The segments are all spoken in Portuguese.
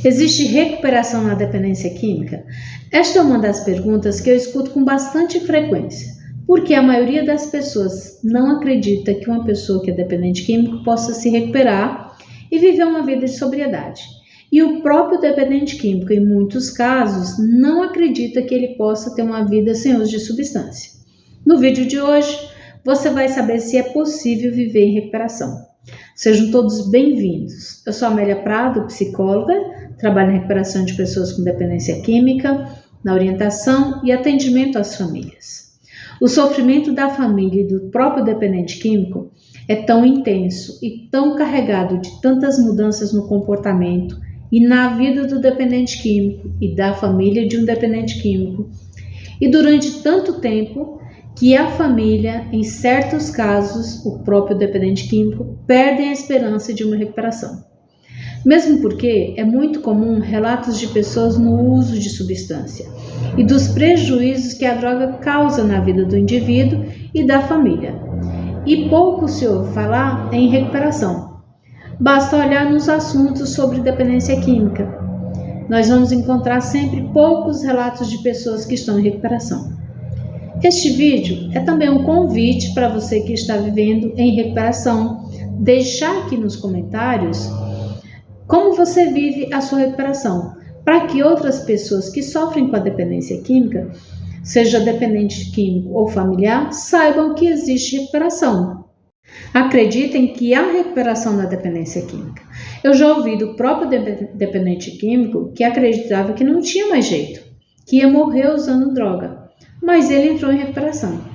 Existe recuperação na dependência química? Esta é uma das perguntas que eu escuto com bastante frequência, porque a maioria das pessoas não acredita que uma pessoa que é dependente químico possa se recuperar e viver uma vida de sobriedade. E o próprio dependente químico, em muitos casos, não acredita que ele possa ter uma vida sem uso de substância. No vídeo de hoje, você vai saber se é possível viver em recuperação. Sejam todos bem-vindos. Eu sou Amélia Prado, psicóloga, trabalho em recuperação de pessoas com dependência química, na orientação e atendimento às famílias. O sofrimento da família e do próprio dependente químico é tão intenso e tão carregado de tantas mudanças no comportamento e na vida do dependente químico e da família de um dependente químico, e durante tanto tempo que a família, em certos casos, o próprio dependente químico, perdem a esperança de uma recuperação. Mesmo porque é muito comum relatos de pessoas no uso de substância e dos prejuízos que a droga causa na vida do indivíduo e da família. E pouco se ouve falar em recuperação. Basta olhar nos assuntos sobre dependência química. Nós vamos encontrar sempre poucos relatos de pessoas que estão em recuperação. Este vídeo é também um convite para você que está vivendo em recuperação, deixar aqui nos comentários como você vive a sua recuperação, para que outras pessoas que sofrem com a dependência química, seja dependente químico ou familiar, saibam que existe recuperação. Acreditem que há recuperação na dependência química. Eu já ouvi do próprio dependente químico que acreditava que não tinha mais jeito, que ia morrer usando droga, mas ele entrou em recuperação.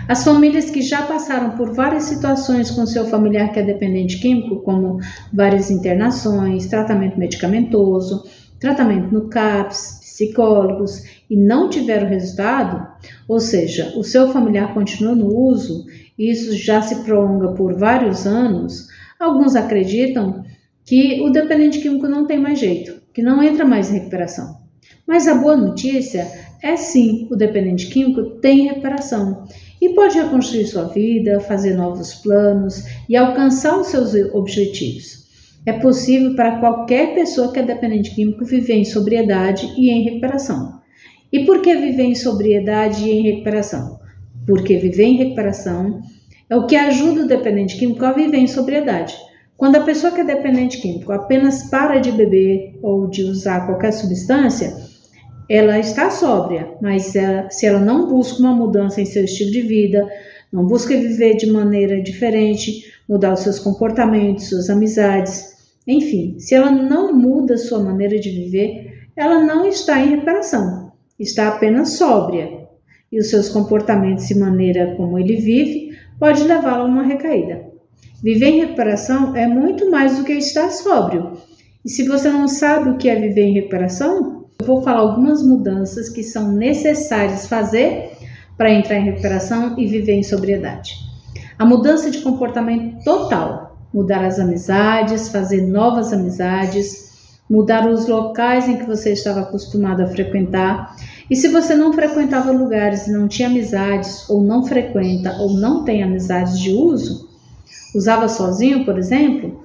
As famílias que já passaram por várias situações com seu familiar que é dependente químico, como várias internações, tratamento medicamentoso, tratamento no CAPS, psicólogos, e não tiveram resultado, ou seja, o seu familiar continua no uso, e isso já se prolonga por vários anos, alguns acreditam que o dependente químico não tem mais jeito, que não entra mais em recuperação. Mas a boa notícia é sim, o dependente químico tem recuperação e pode reconstruir sua vida, fazer novos planos e alcançar os seus objetivos. É possível para qualquer pessoa que é dependente químico viver em sobriedade e em recuperação. E por que viver em sobriedade e em recuperação? Porque viver em recuperação é o que ajuda o dependente químico a viver em sobriedade. Quando a pessoa que é dependente químico apenas para de beber ou de usar qualquer substância, ela está sóbria, mas se ela não busca uma mudança em seu estilo de vida, não busca viver de maneira diferente, mudar os seus comportamentos, suas amizades, enfim, se ela não muda sua maneira de viver, ela não está em recuperação, está apenas sóbria. E os seus comportamentos e maneira como ele vive pode levá-lo a uma recaída. Viver em recuperação é muito mais do que estar sóbrio. E se você não sabe o que é viver em recuperação, eu vou falar algumas mudanças que são necessárias fazer para entrar em recuperação e viver em sobriedade. A mudança de comportamento total, mudar as amizades, fazer novas amizades, mudar os locais em que você estava acostumado a frequentar. E se você não frequentava lugares, não tinha amizades, ou não frequenta, ou não tem amizades de uso, usava sozinho, por exemplo,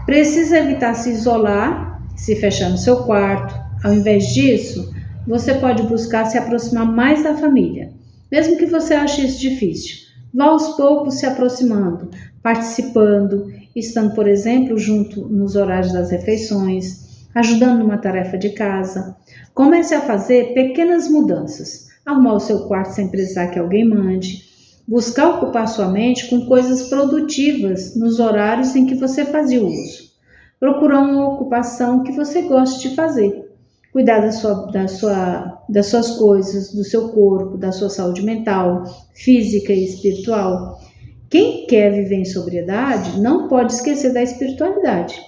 precisa evitar se isolar, se fechar no seu quarto. Ao invés disso, você pode buscar se aproximar mais da família, mesmo que você ache isso difícil. Vá aos poucos se aproximando, participando, estando, por exemplo, junto nos horários das refeições, ajudando numa tarefa de casa. Comece a fazer pequenas mudanças, arrumar o seu quarto sem precisar que alguém mande, buscar ocupar sua mente com coisas produtivas nos horários em que você fazia o uso. Procurar uma ocupação que você goste de fazer. Cuidar das suas coisas, do seu corpo, da sua saúde mental, física e espiritual. Quem quer viver em sobriedade não pode esquecer da espiritualidade.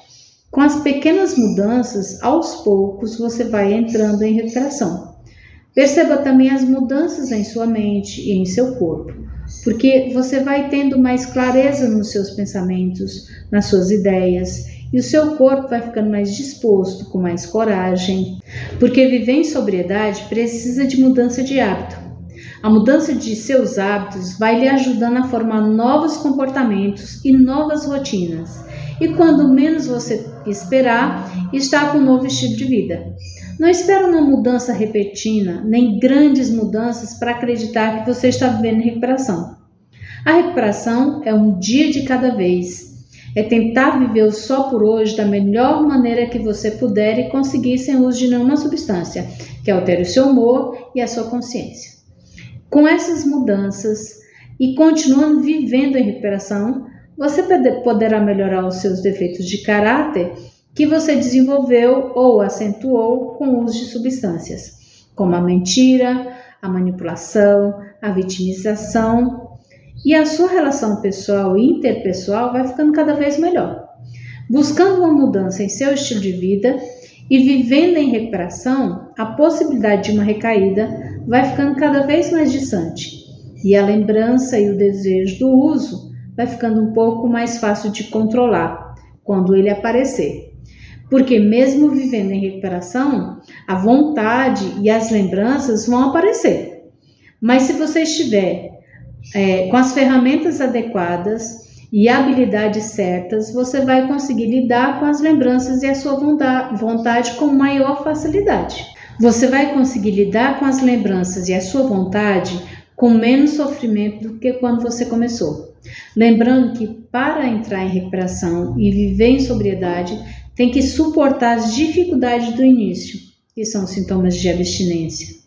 Com as pequenas mudanças, aos poucos você vai entrando em recuperação. Perceba também as mudanças em sua mente e em seu corpo, porque você vai tendo mais clareza nos seus pensamentos, nas suas ideias, e o seu corpo vai ficando mais disposto, com mais coragem, porque viver em sobriedade precisa de mudança de hábito. A mudança de seus hábitos vai lhe ajudando a formar novos comportamentos e novas rotinas. E quando menos você esperar estar com um novo estilo de vida. Não espere uma mudança repentina, nem grandes mudanças para acreditar que você está vivendo em recuperação. A recuperação é um dia de cada vez. É tentar viver o só por hoje da melhor maneira que você puder e conseguir sem uso de nenhuma substância, que altere o seu humor e a sua consciência. Com essas mudanças e continuando vivendo em recuperação, você poderá melhorar os seus defeitos de caráter que você desenvolveu ou acentuou com o uso de substâncias, como a mentira, a manipulação, a vitimização, e a sua relação pessoal e interpessoal vai ficando cada vez melhor. Buscando uma mudança em seu estilo de vida e vivendo em recuperação, a possibilidade de uma recaída vai ficando cada vez mais distante, e a lembrança e o desejo do uso vai ficando um pouco mais fácil de controlar quando ele aparecer. Porque mesmo vivendo em recuperação, a vontade e as lembranças vão aparecer. Mas se você estiver com as ferramentas adequadas e habilidades certas, você vai conseguir lidar com as lembranças e a sua vontade com maior facilidade. Você vai conseguir lidar com as lembranças e a sua vontade com menos sofrimento do que quando você começou. Lembrando que para entrar em recuperação e viver em sobriedade, tem que suportar as dificuldades do início, que são sintomas de abstinência.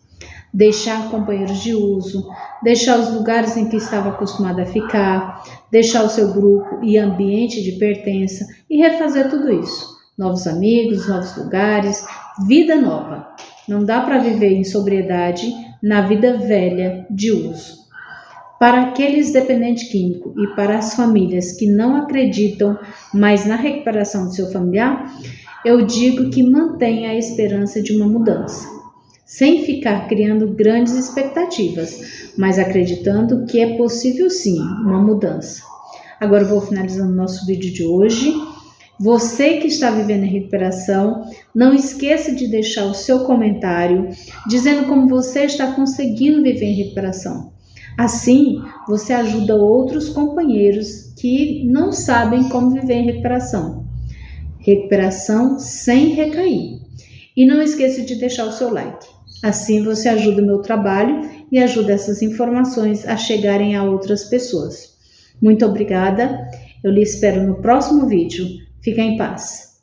Deixar companheiros de uso, deixar os lugares em que estava acostumado a ficar, deixar o seu grupo e ambiente de pertença e refazer tudo isso. Novos amigos, novos lugares, vida nova. Não dá para viver em sobriedade na vida velha de uso. Para aqueles dependentes químicos e para as famílias que não acreditam mais na recuperação do seu familiar, eu digo que mantenha a esperança de uma mudança, sem ficar criando grandes expectativas, mas acreditando que é possível sim uma mudança. Agora eu vou finalizando nosso vídeo de hoje. Você que está vivendo em recuperação, não esqueça de deixar o seu comentário dizendo como você está conseguindo viver em recuperação. Assim, você ajuda outros companheiros que não sabem como viver em recuperação. Recuperação sem recair. E não esqueça de deixar o seu like. Assim você ajuda o meu trabalho e ajuda essas informações a chegarem a outras pessoas. Muito obrigada. Eu lhe espero no próximo vídeo. Fique em paz.